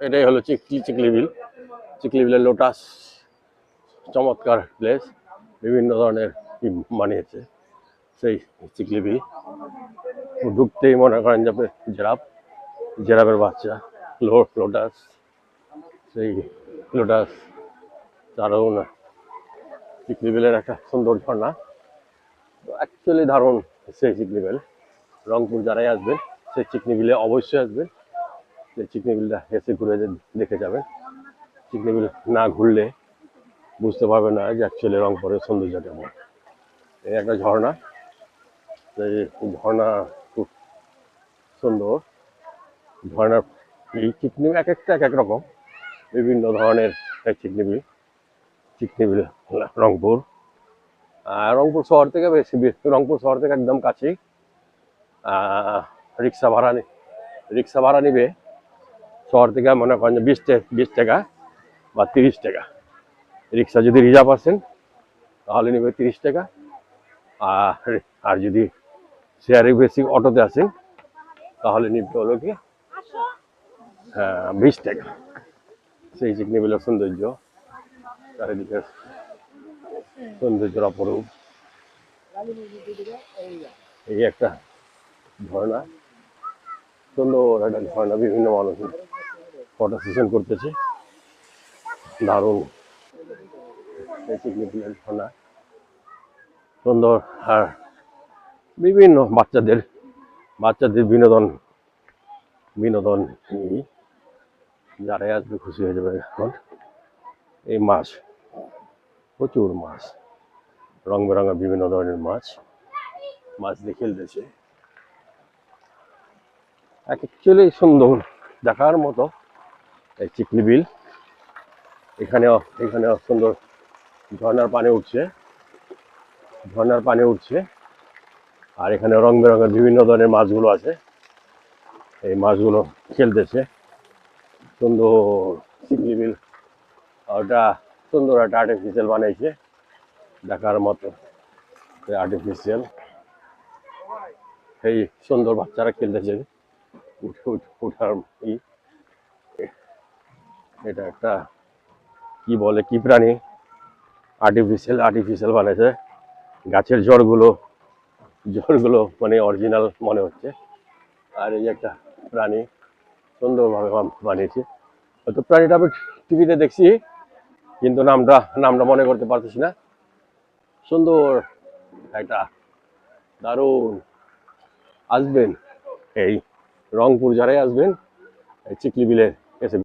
এটাই হলো চিকলি বিল। চিকলি বিলের লোটাস চমৎকার প্লেস, বিভিন্ন ধরনের বানিয়েছে সেই চিকলি বিল। ঢুকতেই মনে করেন যে জেরাফের বাচ্চা, লোটাস, সেই লোটাস ছাড়াও না চিকলি বিলের একটা সুন্দর ঝর্ণা। অ্যাকচুয়ালি দারুণ সেই চিকলি বিল। রংপুর যারাই আসবেন সেই চিকনি বিলে অবশ্যই আসবেন, সেই চিকনি বিলটা এসে ঘুরে দেখে যাবেন। চিকনি বিল না ঘুরলে বুঝতে পারবে না যে অ্যাকচুয়ালি রংপুরের সৌন্দর্য কেমন। এই একটা ঝর্ণা, এই ঝর্ণা খুব সুন্দর। ঝর্ণার এই চিকনি এক একটা এক এক রকম, বিভিন্ন ধরনের চিকনি বিল রংপুর। রংপুর শহর থেকে রংপুর শহর থেকে একদম কাছেই। রিক্সা ভাড়া নিবে শহর থেকে মনে করেন যে 20 টাকা বা 30 টাকা। রিক্সা যদি রিজার্ভ আসেন তাহলে নেবে 30 টাকা, আর যদি শেয়ারে বেশি অটোতে আসেন তাহলে নিতে হলো কি 20 টাকা। সেই চিকনি বিলের সৌন্দর্য, চারিদিকের সৌন্দর্যের অপরূপ। এই একটা ঝর্ণা, সুন্দর একটা ঝর্ণা, বিভিন্ন মানুষ ফটো সেশন করতেছে, দারুণ এই চিকনি বিলের ঝর্ণা সুন্দর। আর বিভিন্ন বাচ্চাদের বিনোদন যারাই আসবে খুশি হয়ে যাবে। এখন এই মাছ, প্রচুর মাছ, রং বেরঙের বিভিন্ন ধরনের মাছ দিয়ে খেলতেছে। অ্যাকচুয়ালি সুন্দর দেখার মতো এই চিকলি বিল। এখানেও সুন্দর ঝর্ণার পানি উঠছে, আর এখানে রং বেরঙের বিভিন্ন ধরনের মাছগুলো আছে, এই মাছগুলো খেলতেছে। সুন্দর চিকলি বিল, ওটা সুন্দর একটা আর্টিফিশিয়াল বানাইছে দেখার মতো। আর্টিফিশিয়াল এই সুন্দর বাচ্চারা খেলতেছে উঠার এটা একটা কি বলে, কি প্রাণী, আর্টিফিশিয়াল বানাইছে। গাছের জড়গুলো মানে অরিজিনাল মনে হচ্ছে। আর এই একটা প্রাণী সুন্দরভাবে বানিয়েছে। হয়তো প্রাণীটা আমি টিভিতে দেখছি, কিন্তু নামটা মনে করতে পারতেছি না। সুন্দর একটা, দারুণ। আসবেন এই রংপুর যারাই আসবেন, এই চিকলি বিলের